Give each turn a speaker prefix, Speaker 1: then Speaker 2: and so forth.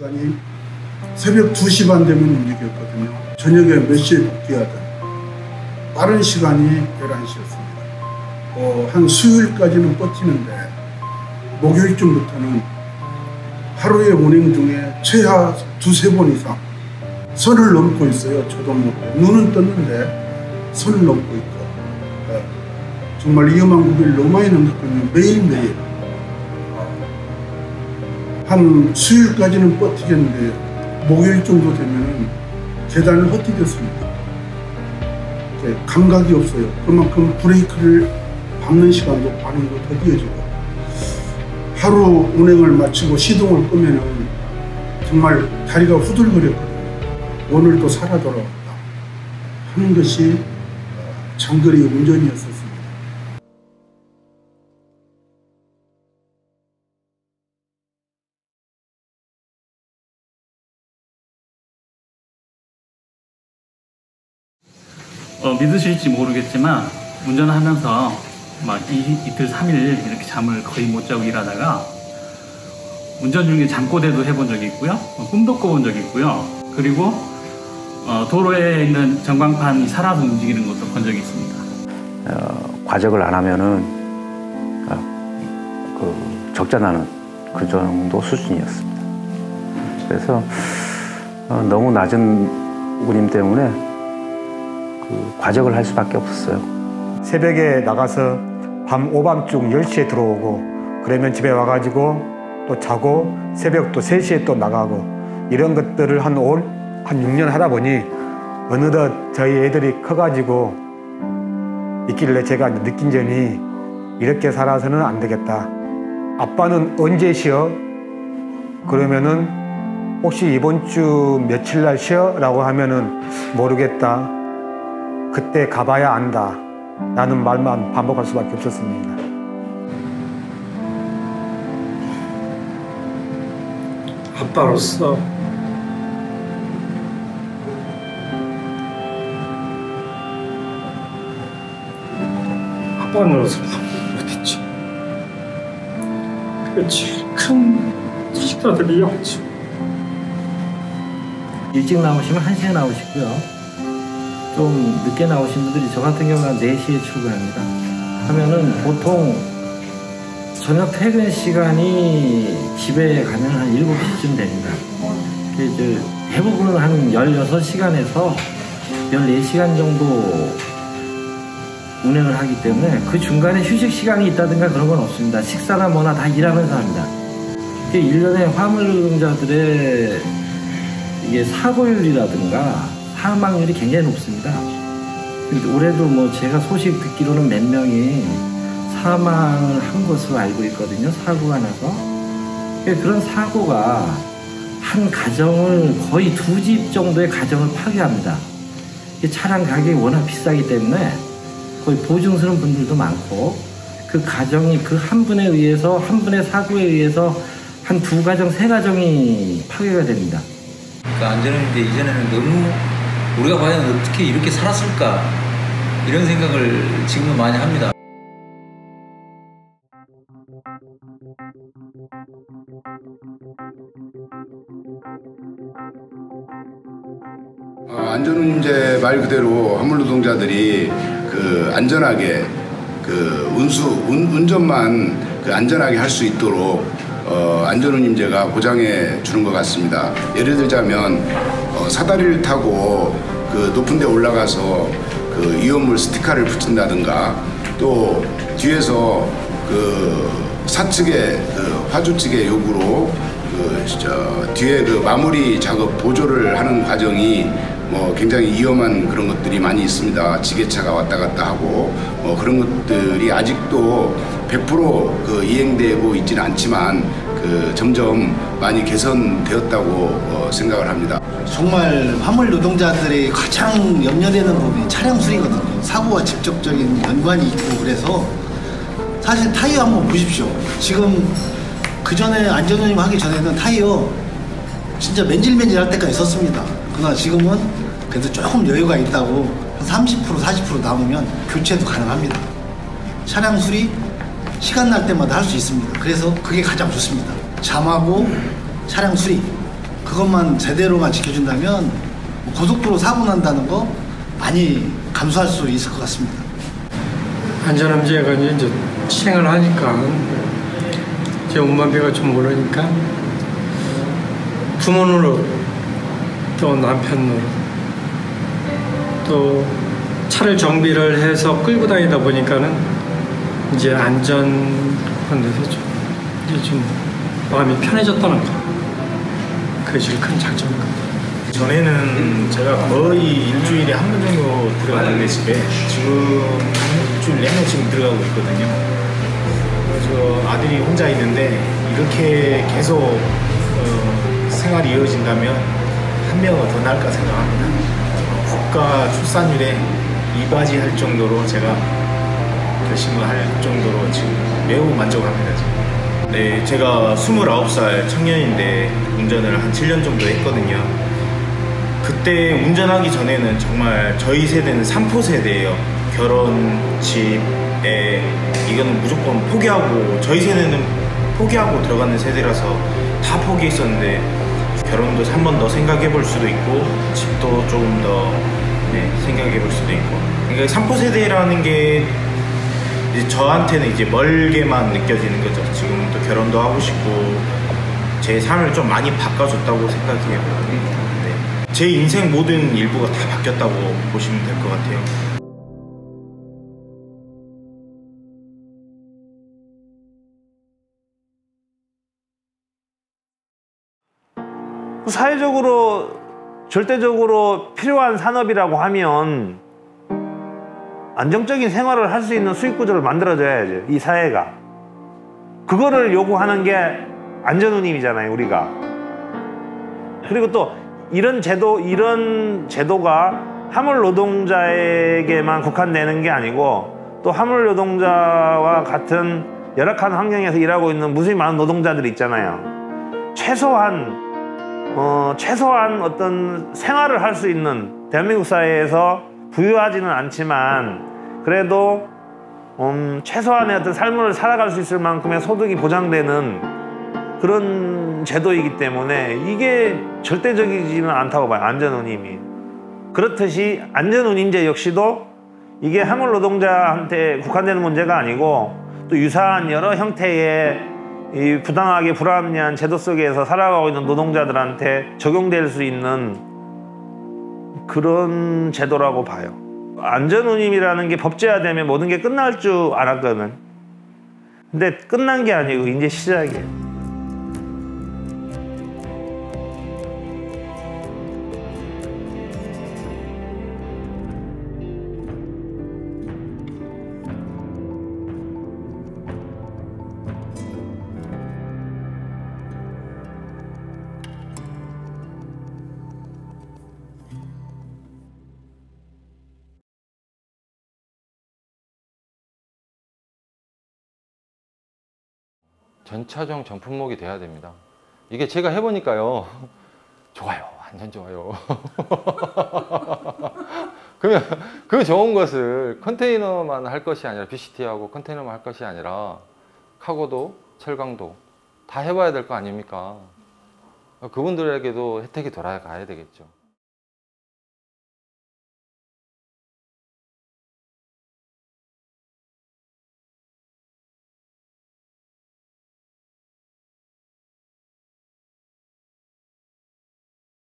Speaker 1: 시간이 새벽 2시 반 되면 움직였거든요. 저녁에 몇 시에 복귀하든 빠른 시간이 11시였습니다. 한 수요일까지는 버티는데 목요일쯤부터는 하루의 운행 중에 최하 2~3번 이상 선을 넘고 있어요. 저도 모르게. 눈은 떴는데 선을 넘고 있고 정말 위험한 고비를 너무 많이 넘겼거든요. 매일매일. 한 수요일까지는 버티겠는데 목요일 정도 되면은 계단을 헛디뎠습니다. 감각이 없어요. 그만큼 브레이크를 밟는 시간도 반응도 더디어지고 하루 운행을 마치고 시동을 끄면은 정말 다리가 후들거렸거든요. 오늘도 살아 돌아왔다 하는 것이 장거리 운전이었었습니다.
Speaker 2: 믿으실지 모르겠지만 운전하면서 막 이틀 3일 이렇게 잠을 거의 못 자고 일하다가 운전 중에 잠꼬대도 해본 적이 있고요, 꿈도 꿔본 적이 있고요, 그리고 도로에 있는 전광판이 살아서 움직이는 것도 본 적이 있습니다.
Speaker 3: 과적을 안 하면은 적자나는 그 정도 수준이었습니다. 그래서 너무 낮은 운임 때문에 과적을 할 수밖에 없었어요.
Speaker 4: 새벽에 나가서 오밤중 10시에 들어오고 그러면 집에 와가지고 또 자고 새벽 또 3시에 또 나가고 이런 것들을 한 6년 하다 보니 어느덧 저희 애들이 커가지고 있길래 제가 느낀 점이 이렇게 살아서는 안 되겠다. 아빠는 언제 쉬어? 그러면은 혹시 이번 주 며칠 날 쉬어? 라고 하면은 모르겠다. 그때 가봐야 안다 라는 말만 반복할 수밖에 없었습니다.
Speaker 5: 아빠로서 아빠로서 못했지. 그게 제일 큰 식사들이었지.
Speaker 6: 일찍 나오시면 1시에 나오시고요. 좀 늦게 나오신 분들이 저 같은 경우는 4시에 출근합니다. 하면은 보통 저녁 퇴근 시간이 집에 가면 한 7시쯤 됩니다. 대부분은 한 16시간에서 14시간 정도 운행을 하기 때문에 그 중간에 휴식 시간이 있다든가 그런 건 없습니다. 식사나 뭐나 다 일하면서 합니다. 1년에 화물 노동자들의 이게 사고율이라든가 사망률이 굉장히 높습니다. 올해도 뭐 제가 소식 듣기로는 몇 명이 사망을 한 것으로 알고 있거든요. 사고가 나서. 그런 사고가 한 가정을 거의 2집 정도의 가정을 파괴합니다. 차량 가격이 워낙 비싸기 때문에 거의 보증스러운 분들도 많고 그 가정이 그 한 분에 의해서 한 분의 사고에 의해서 한 2가정, 3가정이 파괴가 됩니다.
Speaker 7: 그러니까 안전운인데 이전에는 너무 우리가 과연 어떻게 이렇게 살았을까 이런 생각을 지금은 많이 합니다.
Speaker 8: 안전운임제 말 그대로 화물노동자들이 안전하게 운전만 안전하게 할 수 있도록 안전운임제가 보장해 주는 것 같습니다. 예를 들자면 사다리를 타고 높은 데 올라가서 위험물 스티커를 붙인다든가 또 뒤에서 사측의 화주 측의 요구로 뒤에 마무리 작업 보조를 하는 과정이 굉장히 위험한 그런 것들이 많이 있습니다. 지게차가 왔다 갔다 하고 그런 것들이 아직도 100% 이행되고 있지는 않지만 점점 많이 개선되었다고 생각을 합니다.
Speaker 9: 정말 화물 노동자들이 가장 염려되는 부분이 차량 수리거든요. 사고와 직접적인 연관이 있고 그래서 사실 타이어 한번 보십시오. 지금 그 전에 안전운임 하기 전에는 타이어 진짜 맨질맨질할 때까지 썼습니다. 그러나 지금은 그래도 조금 여유가 있다고 한 30%, 40% 남으면 교체도 가능합니다. 차량 수리 시간 날 때마다 할 수 있습니다. 그래서 그게 가장 좋습니다. 잠하고 차량 수리 그것만 제대로만 지켜준다면 고속도로 사고 난다는 거 많이 감수할 수 있을 것 같습니다.
Speaker 5: 안전함제가 이제 시행을 하니까 제 운반비가 좀 오르니까 부모노릇 또 남편 노릇 또 차를 정비를 해서 끌고 다니다 보니까는 이제 안전 데서 좀 마음이 편해졌다는 거. 그게 제일 큰 장점이거든요.
Speaker 10: 전에는 제가 거의 일주일에 한 번 정도 들어가는데 집에 지금 일주일 내내 지금 들어가고 있거든요. 그래서 아들이 혼자 있는데 이렇게 계속 생활이 이어진다면 한 명은 더 나을까 생각합니다. 국가 출산율에 이바지할 정도로 제가 결심을 할 정도로 지금 매우 만족합니다. 지금. 네, 제가 29살 청년인데 운전을 한 7년 정도 했거든요. 그때 운전하기 전에는 정말 저희 세대는 3포 세대예요. 결혼, 집, 애 이거는 무조건 포기하고 저희 세대는 포기하고 들어가는 세대라서 다 포기했었는데 결혼도 한 번 더 생각해 볼 수도 있고 집도 조금 더 생각해 볼 수도 있고 그러니까 3포 세대라는 게 이제 저한테는 이제 멀게만 느껴지는 거죠. 지금 또 결혼도 하고 싶고 제 삶을 좀 많이 바꿔줬다고 생각해요. 네. 제 인생 모든 일부가 다 바뀌었다고 보시면 될 것 같아요.
Speaker 11: 사회적으로 절대적으로 필요한 산업이라고 하면 안정적인 생활을 할 수 있는 수익 구조를 만들어줘야죠. 이 사회가. 그거를 요구하는 게 안전운임이잖아요, 우리가. 그리고 또 이런 제도가 화물 노동자에게만 국한되는 게 아니고 또 화물 노동자와 같은 열악한 환경에서 일하고 있는 무수히 많은 노동자들이 있잖아요. 최소한 어떤 생활을 할 수 있는 대한민국 사회에서 부유하지는 않지만 그래도 최소한의 어떤 삶을 살아갈 수 있을 만큼의 소득이 보장되는 그런 제도이기 때문에 이게 절대적이지는 않다고 봐요. 안전운임이. 그렇듯이 안전운임제 역시도 이게 화물 노동자한테 국한되는 문제가 아니고 또 유사한 여러 형태의 이 부당하게 불합리한 제도 속에서 살아가고 있는 노동자들한테 적용될 수 있는 그런 제도라고 봐요. 안전운임이라는 게 법제화되면 모든 게 끝날 줄 알았거든. 근데 끝난 게 아니고 이제 시작이에요.
Speaker 12: 전차종 전품목이 돼야 됩니다. 이게 제가 해보니까요. 좋아요. 완전 좋아요. 그러면 그 좋은 것을 컨테이너만 할 것이 아니라 BCT하고 컨테이너만 할 것이 아니라 카고도 철강도 다 해봐야 될 거 아닙니까? 그분들에게도 혜택이 돌아가야 되겠죠.